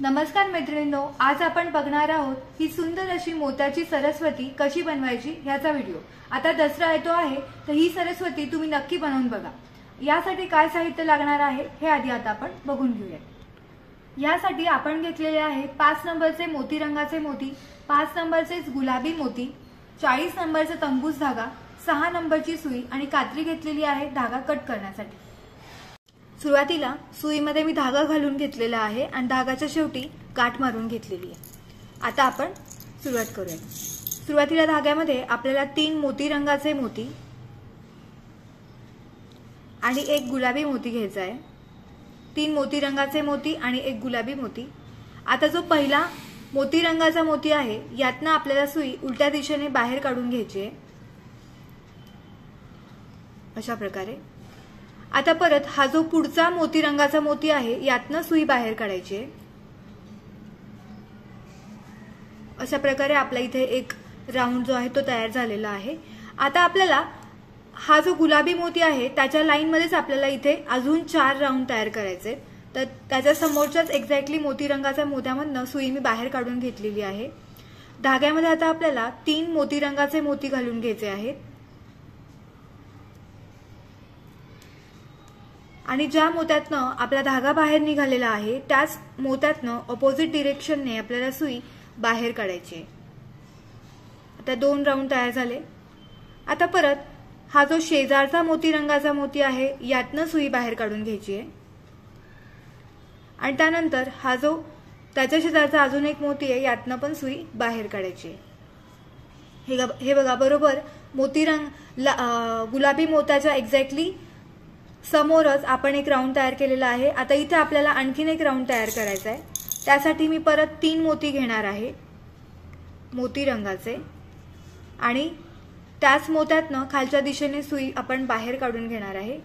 नमस्कार मैत्रिणींनो, आज आपण बघणार आहोत ही सुंदर अशी मोत्याची सरस्वती कशी बनवायची ह्याचा व्हिडिओ। आता दसरा येतो आहे तर ही सरस्वती तुम्ही नक्की बनवून बघा। यासाठी काय साहित्य लागणार आहे हे आधी आता आपण बघून घेऊया। यासाठी आपण घेतलेले आहे 5 नंबरचे मोती रंगाचे मोती, 5 नंबरचे गुलाबी मोती, 40 नंबरचा तंबूस धागा, 6 नंबरची सुई आणि कात्री घेतलेली आहे धागा कट करण्यासाठी। सुरुवातीला सुईमध्ये मी धागा घालून घेतलेला आहे आणि धागाच्या शेवटी गाठ मारून घेतलेली आहे। आता आपण सुरुवात करूया। सुरुवातीला धाग्यामध्ये आपल्याला 3 मोती रंगाचे मोती आणि 1 गुलाबी मोती घ्यायचा आहे। 3 मोती रंगाचे मोती आणि 1 गुलाबी मोती। आता जो पहिला मोती रंगाचा मोती आहे यातनं आपल्याला सुई उलट्या दिशेने बाहेर काढून घ्यायची आहे, अशा प्रकारे। आता परत हा जो पुढचा मोती रंगाचा मोती आहे यातनं सुई बाहेर काढायची आहे, अशा प्रकारे आपल्या इथे एक राऊंड जो आहे तो तयार झालेला आहे। आता आपल्याला हा जो गुलाबी मोती आहे त्याच्या लाईन मध्येच आपल्याला इथे अजून 4 राऊंड तयार करायचे। तर त्याच्या समोरच्याच एक्झॅक्टली मोती रंगाच्या मोत्यामधनं सुई मी बाहेर काढून घेतलेली आहे। धाग्यामध्ये आता आपल्याला 3 मोती रंगाचे मोती घालून घ्यायचे आहेत आणि ज्या मोत्यातनं आपला धागा बाहेर निघालेला आहे त्याच मोत्यातनं ऑपोजिट डिरेक्शनने आपल्याला सुई बाहेर काढायची आहे। आता 2 राऊंड तयार झाले। आता परत हा जो शेजारचा मोती रंगाचा मोती आहे यातनं सुई बाहेर काढून घ्यायची आहे आणि त्यानंतर हा जो त्याच्या शेजारचा अजून एक मोती आहे यातनं पण सुई बाहेर काढायची आहे। हे बघा, बरोबर मोती रंग गुलाबी मोत्याच्या एक्झॅक्टली समोरच आपण एक राऊंड तयार केलेला आहे। आता इथे आपल्याला आणखीन एक राऊंड तयार करायचा आहे। त्यासाठी मी परत 3 मोती घेणार आहे मोती रंगाचे आणि त्याच मोत्यातनं खालच्या दिशेने सुई आपण बाहेर काढून घेणार आहे।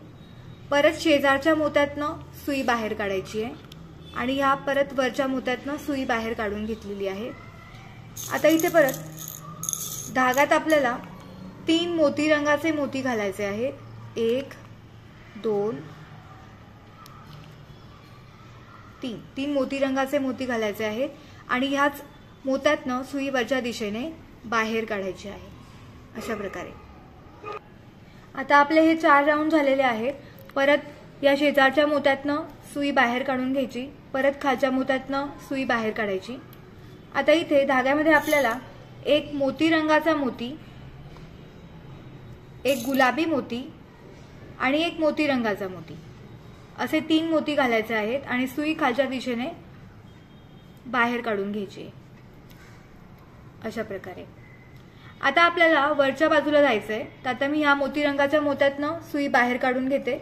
परत शेजारच्या मोत्यातनं सुई बाहेर काढायची आहे आणि ह्या परत वरच्या मोत्यातनं सुई बाहेर काढून घेतलेली आहे। आता इथे परत धागात आपल्याला 3 मोती रंगाचे मोती घालायचे आहेत, 1 2 3 मोती रंगाचे मोती घालायचे आहेत आणि ह्याच मोत्यातनं सुई वरच्या दिशेने बाहेर काढायची आहे, अशा प्रकारे। आता आपले हे 4 राऊंड झालेले आहेत। परत या शेजारच्या मोत्यातनं सुई बाहेर काढून घ्यायची, परत खालच्या मोत्यातनं सुई बाहेर काढायची। आता इथे धाग्यामध्ये आपल्याला 1 मोती रंगाचा मोती, 1 गुलाबी मोती आणि 1 मोती रंगाचा मोती असे 3 मोती घालायचे आहेत आणि सुई खालच्या दिशेने बाहेर काढून घ्यायची, अशा प्रकारे। आता आपल्याला वरच्या बाजूला जायचंय, तर आता मी ह्या मोती रंगाच्या मोत्यातनं सुई बाहेर काढून घेते,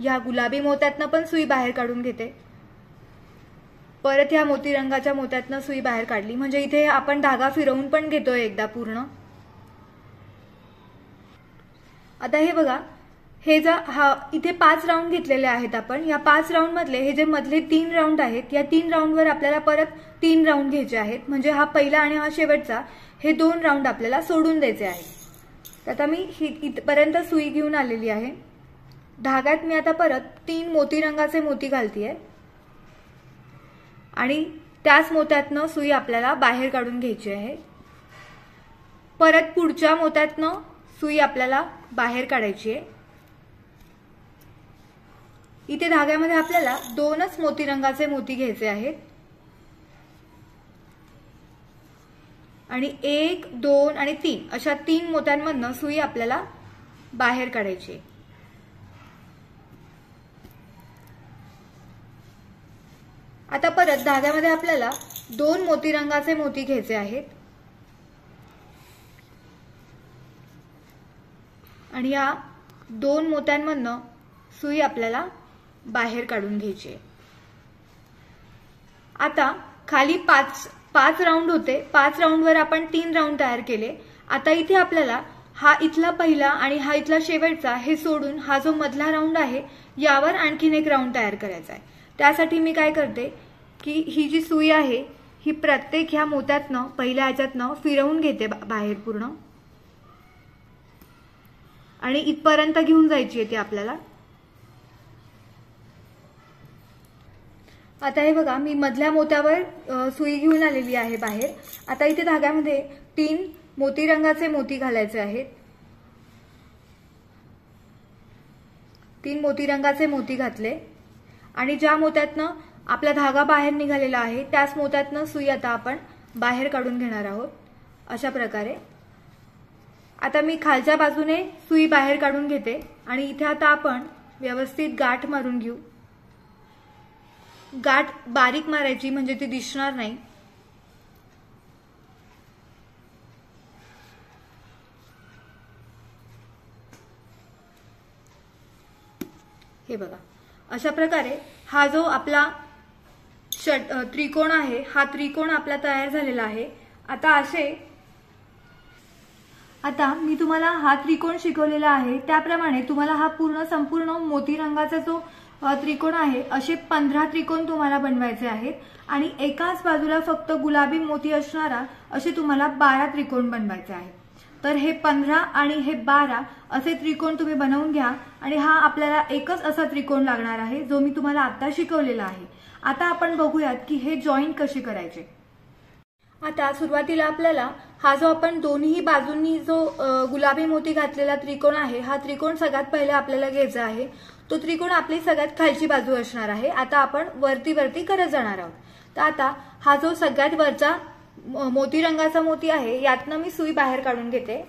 ह्या गुलाबी मोत्यातनं पण सुई बाहेर काढून घेते, परत ह्या मोती रंगाच्या मोत्यातनं सुई बाहेर काढली। म्हणजे इथे आपण धागा फिरवून पण घेतोय एकदा पूर्ण। आता हे बघा, हे इथे 5 राऊंड घेतलेले आहेत आपण। या 5 राऊंड मधले हे जे मधले 3 राऊंड आहेत या 3 राऊंडवर आपल्याला परत 3 राऊंड घ्यायचे आहेत। म्हणजे हा पहिला आणि हा शेवटचा हे 2 राऊंड आपल्याला सोडून द्यायचे आहेत। आता मी इथपर्यंत सुई घेऊन आलेली आहे। धाग्यात मी आता परत 3 मोती रंगाचे मोती घालतीये आणि त्याच मोत्यातनं सुई आपल्याला बाहेर काढून घ्यायची आहे। परत पुढच्या मोत्यातनं सुई आपल्याला बाहेर काढायची आहे। इथे धाग्यामध्ये आपल्याला 2च मोती रंगाचे मोती घ्यायचे आहेत आणि 1 2 आणि 3 अशा 3 मोत्यांमधनं सुई आपल्याला बाहेर काढायची। आता परत धाग्यामध्ये आपल्याला 2 मोती रंगाचे मोती घ्यायचे आहेत आणि या 2 मोत्यांमधनं सुई आपल्याला बाहेर काढून घ्यायची। आता खाली 5 राऊंड होते, 5 राऊंडवर आपण 3 राऊंड तयार केले। आता इथे आपल्याला हा इथला पहिला आणि हा इथला शेवटचा हे सोडून हा जो मधला राऊंड आहे यावर आणखीन एक राऊंड तयार करायचा आहे। त्यासाठी मी काय करते की ही जी सुई आहे ही प्रत्येक ह्या मोत्यातनं पहिल्या ह्याच्यातनं फिरवून घेते बाहेर पूर्ण आणि इथपर्यंत घेऊन जायची आहे ती आपल्याला। आता हे बघा, मी मधल्या मोत्यावर सुई घेऊन आलेली आहे बाहेर. आता इथे धाग्यामध्ये 3 मोती रंगाचे मोती घालायचे आहेत. 3 मोती रंगाचे मोती घातले आणि ज्या मोत्यातनं आपला धागा बाहेर निघालेला आहे त्याच मोत्यातनं सुई आता आपण बाहेर काढून घेणार आहोत. अशा प्रकारे आता मी खालच्या बाजूने सुई बाहेर काढून घेते आणि इथे आता आपण व्यवस्थित गाठ मारून घेऊ. गाठ बारीक मारायची म्हणजे ती दिसणार नाही. हे बघा, अशा प्रकारे हा जो आपला त्रिकोण आहे, हा त्रिकोण आपला तयार झालेला आहे. आता मी तुम्हाला हा त्रिकोण शिकवलेला आहे त्याप्रमाणे तुम्हाला हा संपूर्ण मोती रंगाचा जो त्रिकोण आहे असे 15 त्रिकोण तुम्हाला बनवायचे आहेत आणि एकाच बाजूला फक्त गुलाबी मोती असणारा असे तुम्हाला 12 त्रिकोण बनवायचे आहेत. तर हे 15 आणि हे 12 असे त्रिकोण तुम्ही बनवून घ्या आणि हा आपल्याला एकच असा त्रिकोण लागणार आहे जो मी तुम्हाला आता शिकवलेला आहे. आता आपण बघूयात की हे जॉईंट कसे करायचे. आता सुरुवातीला आपल्याला हा जो आपण दोन्ही बाजूंनी जो गुलाबी मोती घातलेला त्रिकोण आहे हा त्रिकोण सगळ्यात पहिले आपल्याला घ्यायचा आहे. तो त्रिकोण आपली सगळ्यात खालची बाजू असणार आहे. आता आपण वरती वरती करत जाणार आहोत. तर आता हा जो सगळ्यात वरचा मोती रंगाचा मोती आहे यातनं मी सुई बाहेर काढून घेते.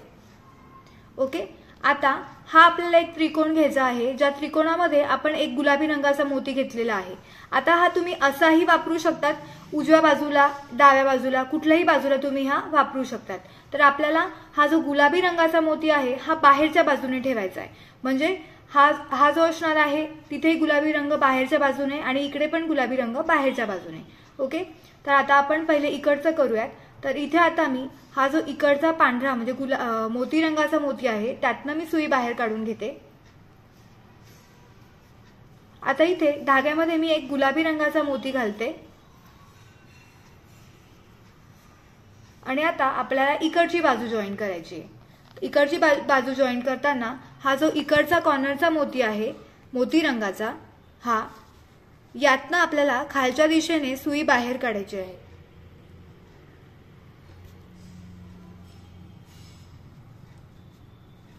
ओके, आता हा आपल्याला एक त्रिकोण घ्यायचा आहे ज्या त्रिकोणामध्ये आपण एक गुलाबी रंगाचा मोती घेतलेला आहे. आता हा तुम्ही असाही वापरू शकतात, उजव्या बाजूला डाव्या बाजूला कुठल्याही बाजूला तुम्ही हा वापरू शकतात. तर आपल्याला हा जो गुलाबी रंगाचा मोती आहे हा बाहेरच्या बाजूने ठेवायचा आहे. म्हणजे हा जो असणार आहे तिथे गुलाबी रंग बाहेरच्या बाजूने आणि इकडे पण गुलाबी रंग बाहेरच्या बाजूने. ओके, तर आता आपण पहिले इकडचं करूयात. तर इथे आता मी हा जो इकडचा पांढरा म्हणजे मोती रंगाचा मोती आहे त्यातनं मी सुई बाहेर काढून घेते. आता इथे धाग्यामध्ये मी एक गुलाबी रंगाचा मोती घालते आणि आता आपल्याला इकडची बाजू जॉईन करायची. इकडची बाजू जॉईन करताना हा जो इकडचा कॉर्नरचा मोती आहे मोती रंगाचा हा यातनं आपल्याला खालच्या दिशेने सुई बाहेर काढायची आहे.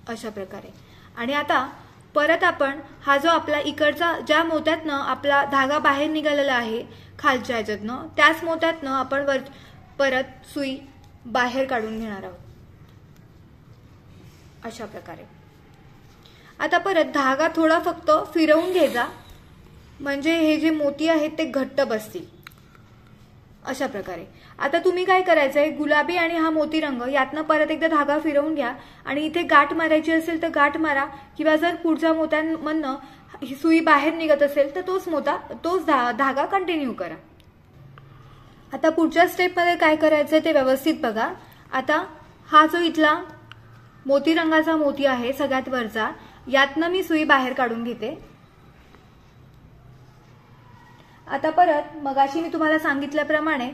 अशा प्रकारे. आणि आता परत आपण हा जो आपला इकडचा ज्या मोत्यातनं आपला धागा बाहेर निघालेला आहे खालच्या ह्याच्यातनं त्याच मोत्यातनं आपण परत सुई बाहेर काढून घेणार आहोत. अशा प्रकारे. आता परत धागा थोडा फक्त फिरवून घ्यायचा म्हणजे हे जे मोती आहेत ते घट्ट बसतील. अशा प्रकारे. आता तुम्ही काय करायचंय, गुलाबी आणि हा मोती रंग यातनं परत एकदा धागा फिरवून घ्या आणि इथे गाठ मारायची असेल तर गाठ मारा किंवा जर पुढच्या मोत्यांमधनं ही सुई बाहेर निघत असेल तर तोच धागा कंटिन्यू करा. आता पुढच्या स्टेपमध्ये काय करायचंय ते व्यवस्थित बघा. आता हा जो इथला मोती रंगाचा मोती आहे सगळ्यात वरचा यातनं मी सुई बाहेर काढून घेते. आता परत मगाशी मी तुम्हाला सांगितल्याप्रमाणे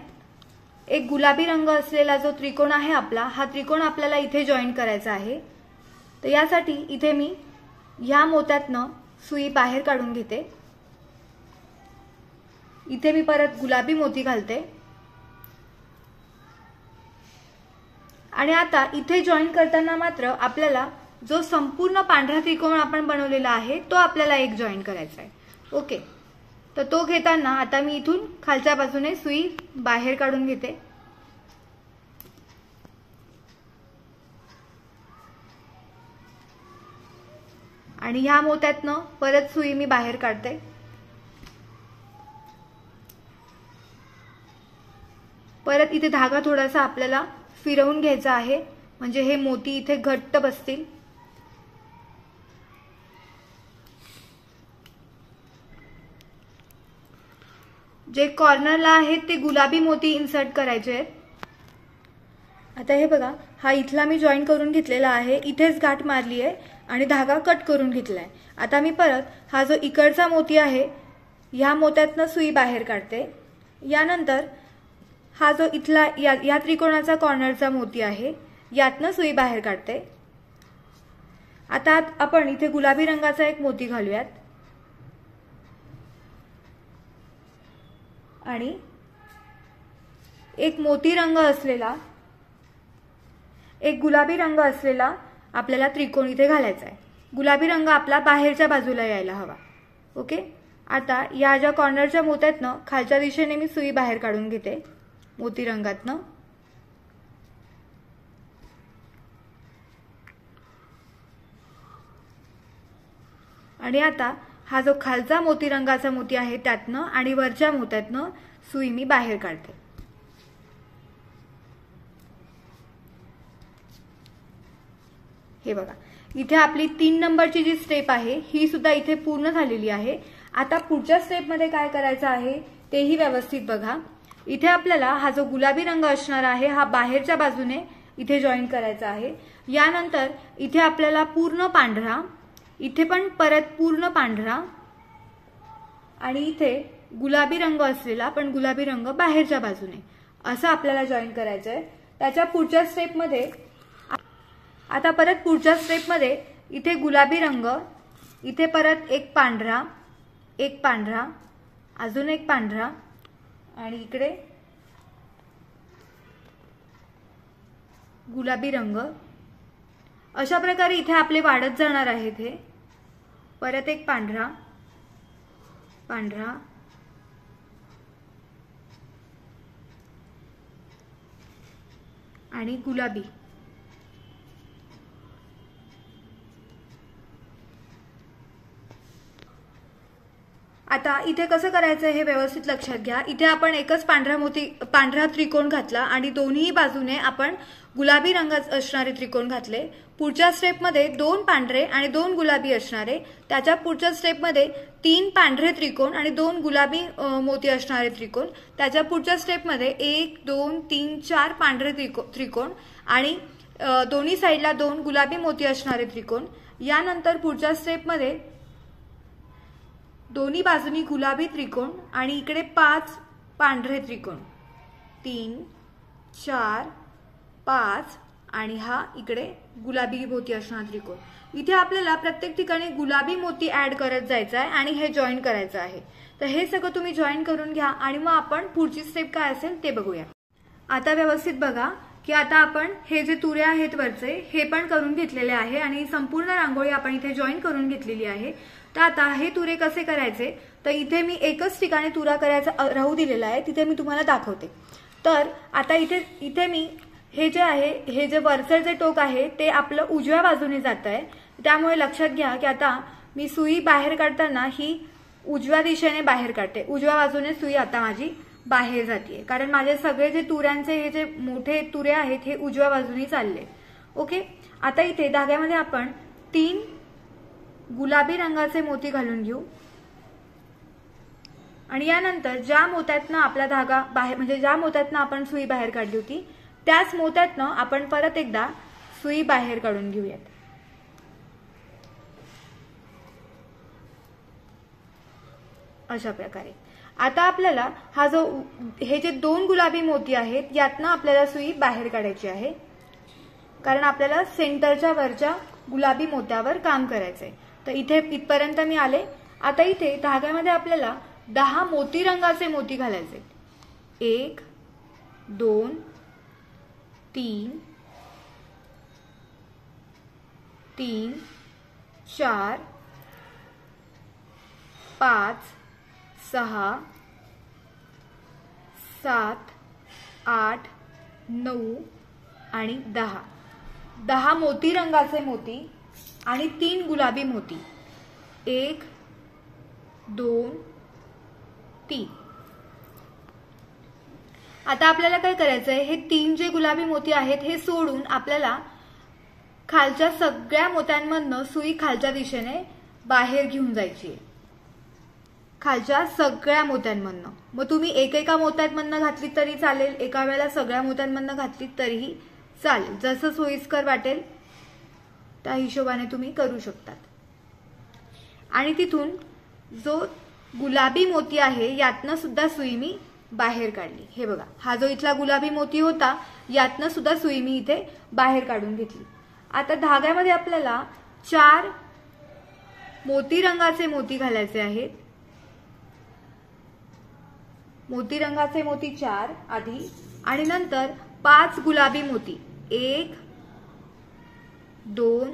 एक गुलाबी रंग असलेला जो त्रिकोण आहे आपला हा त्रिकोण आपल्याला इथे जॉईन करायचा आहे. तर यासाठी इथे मी ह्या मोत्यातनं सुई बाहेर काढून घेते. इथे मी परत गुलाबी मोती घालते आणि आता इथे जॉईन करताना मात्र आपल्याला जो संपूर्ण पांढरा त्रिकोण आपण बनवलेला आहे तो आपल्याला एक जॉईन करायचा आहे. ओके, तर तो घेताना आता मी इथून खालच्या बाजूने सुई बाहेर काढून घेते. आणि ह्या मोत्यातनं परत सुई मी बाहेर काढते. परत इथे धागा थोडासा आपल्याला फिरवून घ्यायचा आहे म्हणजे हे मोती इथे घट्ट बसतील. जे कॉर्नरला आहेत ते गुलाबी मोती इन्सर्ट करायचे आहेत. आता हे बघा, हा इथला मी जॉईन करून घेतलेला आहे, इथेच गाठ मारली आहे आणि धागा कट करून घेतलाय. आता मी परत हा जो इकडचा मोती आहे ह्या मोत्यातनं सुई बाहेर काढते. यानंतर हा जो इथला या त्रिकोणाचा कॉर्नरचा मोती आहे यातनं सुई बाहेर काढते. आता आपण इथे गुलाबी रंगाचा एक मोती घालूयात. आणि एक मोती रंग असलेला, एक गुलाबी रंग असलेला आपल्याला त्रिकोण इथे घालायचा आहे. गुलाबी रंग आपला बाहेरच्या बाजूला यायला हवा. ओके. आता या ज्या कॉर्नरच्या मोत्यातनं खालच्या दिशेने मी सुई बाहेर काढून घेते मोती रंगातनं. आणि आता हा जो खालचा मोती रंगाचा मोती आहे त्यातनं आणि वरच्या मोत्यातनं सुई मी बाहेर काढते. हे बघा, इथे आपली 3 नंबरची जी स्टेप आहे ही सुद्धा इथे पूर्ण झालेली आहे. आता पुढच्या स्टेपमध्ये काय करायचं आहे तेही व्यवस्थित बघा. इथे आपल्याला हा जो गुलाबी रंग असणार आहे हा बाहेरच्या बाजूने इथे जॉईन करायचा आहे. यानंतर इथे आपल्याला पूर्ण पांढरा, इथे पण परत पूर्ण पांढरा आणि इथे गुलाबी रंग असलेला पण गुलाबी रंग बाहेरच्या बाजूने असं आपल्याला जॉईन करायचं आहे. त्याच्या पुढच्या स्टेपमध्ये आता परत पुढच्या स्टेपमध्ये इथे गुलाबी रंग, इथे परत एक पांढरा, एक पांढरा, अजून एक पांढरा आणि इकडे गुलाबी रंग. अशा प्रकारे इथे आपले वाढत जाणार आहेत. हे परत एक पांढरा, पांढरा आणि गुलाबी. आता इथे कसं करायचं हे व्यवस्थित लक्षात घ्या. इथे आपण एकच पांढरा त्रिकोण घातला आणि दोन्ही बाजूने आपण गुलाबी रंगात असणारे त्रिकोण घातले. पुढच्या स्टेपमध्ये 2 पांढरे आणि 2 गुलाबी असणारे, त्याच्या पुढच्या स्टेपमध्ये 3 पांढरे त्रिकोण आणि 2 गुलाबी मोती असणारे त्रिकोण, त्याच्या पुढच्या स्टेपमध्ये 1 2 3 4 पांढरे त्रिकोण आणि दोन्ही साईडला 2 गुलाबी मोती असणारे त्रिकोण. यानंतर पुढच्या स्टेपमध्ये दोन्ही बाजूनी गुलाबी त्रिकोण आणि इकडे 5 पांढरे त्रिकोण, 3 4 5 आणि हा इकडे गुलाबी मोती असणारा त्रिकोण. इथे आपल्याला प्रत्येक ठिकाणी गुलाबी मोती ऍड करत जायचं आहे आणि हे जॉईन करायचं आहे. तर हे सगळं तुम्ही जॉईन करून घ्या आणि मग आपण पुढची स्टेप काय असेल ते बघूया. आता व्यवस्थित बघा की आता आपण हे जे तुरे आहेत वरचे हे पण करून घेतलेले आहे आणि संपूर्ण रांगोळी आपण इथे जॉईन करून घेतलेली आहे. तर आता हे तुरे कसे करायचे, तर इथे मी एकच ठिकाणी तुरा करायचा राहू दिलेला आहे, तिथे मी तुम्हाला दाखवते. तर आता इथे मी हे जे आहे, हे जे वरचं जे टोक आहे ते आपलं उजव्या बाजूने जात आहे. त्यामुळे लक्षात घ्या की आता मी सुई बाहेर काढताना ही उजव्या दिशेने बाहेर काढते. उजव्या बाजूने सुई आता माझी बाहेर जाते, कारण माझे सगळे जे तुऱ्यांचे हे जे मोठे तुरे आहेत हे उजव्या बाजूने चालले. ओके. आता इथे धाग्यामध्ये आपण 3 गुलाबी रंगाचे मोती घालून घेऊ आणि यानंतर ज्या मोत्यातनं आपला धागा बाहेर, म्हणजे ज्या मोत्यातनं आपण सुई बाहेर काढली होती त्याच मोत्यातनं आपण परत एकदा सुई बाहेर काढून घेऊयात. अशा प्रकारे आता आपल्याला हा जो हे जे 2 गुलाबी मोती आहेत यातनं आपल्याला सुई बाहेर काढायची आहे, कारण आपल्याला सेंटरच्या वरच्या गुलाबी मोत्यावर काम करायचंय. तर इथे इथपर्यंत मी आले. आता इथे धाग्यामध्ये आपल्याला 10 मोती रंगाचे मोती घालायचे. 1 2 3 3 4 5 6 7 8 9 आणि 10 मोती रंगाचे मोती आणि 3 गुलाबी मोती. 1 2 3. आता आपल्याला काय करायचंय, हे 3 जे गुलाबी मोती आहेत हे सोडून आपल्याला खालच्या सगळ्या मोत्यांमधनं सुई खालच्या दिशेने बाहेर घेऊन जायची आहे. खालच्या सगळ्या मोत्यांमधनं. मग तुम्ही एकेका मोत्यांमधनं घातली तरी चालेल, एका वेळेला सगळ्या मोत्यांमधनं घातली तरीही चालेल. जसं सोयीस्कर वाटेल त्या हिशोबाने तुम्ही करू शकतात. आणि तिथून जो गुलाबी मोती आहे यातनं सुद्धा सुई मी बाहेर काढली. हे बघा, हा जो इथला गुलाबी मोती होता यातनं सुद्धा सुई मी इथे बाहेर काढून घेतली. आता धाग्यामध्ये आपल्याला 4 मोती रंगाचे मोती घालायचे आहेत. मोती रंगाचे मोती 4 आधी आणि नंतर 5 गुलाबी मोती 1 2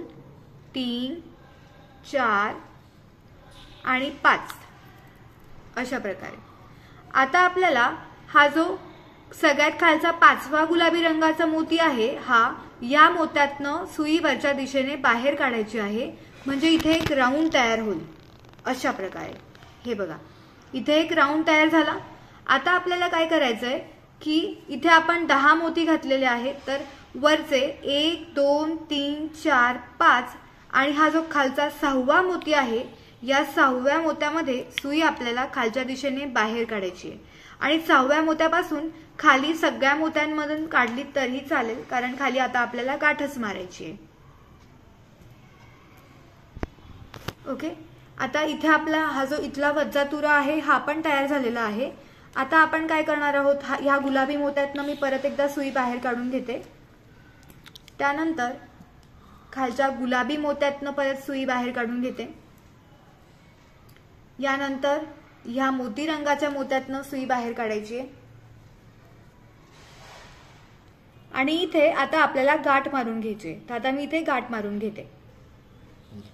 3 4 आणि 5 अशा प्रकारे। आता आपल्याला हा जो सगळ्यात खालचा 5वा गुलाबी रंगाचा मोती आहे हा या मोत्यातनं सुई वरच्या दिशेने बाहेर काढायची आहे, म्हणजे इथे एक राऊंड तयार होईल अशा प्रकारे। हे बघा इथे एक राऊंड तयार झाला। आता आपल्याला काय करायचंय की इथे आपण 10 मोती घातलेले आहेत, तर वरचे 1 2 3 4 5 आणि हा जो खालचा 6वा मोती आहे या 6व्या मोत्यामध्ये सुई आपल्याला खालच्या दिशेने बाहेर काढायची आहे आणि 6व्या मोत्यापासून खाली सगळ्या मोत्यांमधून काढली तरी चालेल, कारण खाली आता आपल्याला गाठच मारायची आहे। ओके, आता इथे आपला हा जो इथला वज्जा तुरा आहे हा पण तयार झालेला आहे। आता आपण काय करणार आहोत, ह्या गुलाबी मोत्यातनं मी परत एकदा सुई बाहेर काढून घेते, त्यानंतर खालच्या गुलाबी मोत्यातनं परत सुई बाहेर काढून घेते, यानंतर ह्या मोती रंगाच्या मोत्यातनं सुई बाहेर काढायची आहे आणि इथे आता आपल्याला गाठ मारून घ्यायची। तर आता मी इथे गाठ मारून घेते।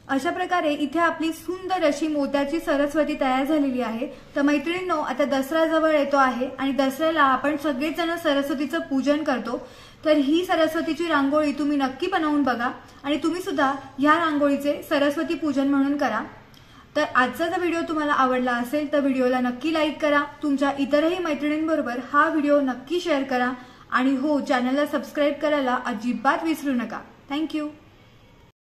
अशा प्रकारे इथे आपली सुंदर अशी मोत्याची सरस्वती तयार झालेली आहे। तर मैत्रिणींनो, आता दसरा जवळ येतो आहे आणि दसऱ्याला आपण सगळेजण सरस्वतीचं पूजन करतो, तर ही सरस्वतीची रांगोळी तुम्ही नक्की बनवून बघा आणि तुम्ही सुद्धा ह्या रांगोळीचे सरस्वती पूजन म्हणून करा। तर आजचा जर व्हिडिओ तुम्हाला आवडला असेल तर व्हिडिओला नक्की लाईक करा, तुमच्या इतरही मैत्रिणींबरोबर हा व्हिडिओ नक्की शेअर करा आणि हो, चॅनलला सबस्क्राईब करायला अजिबात विसरू नका। थँक्यू।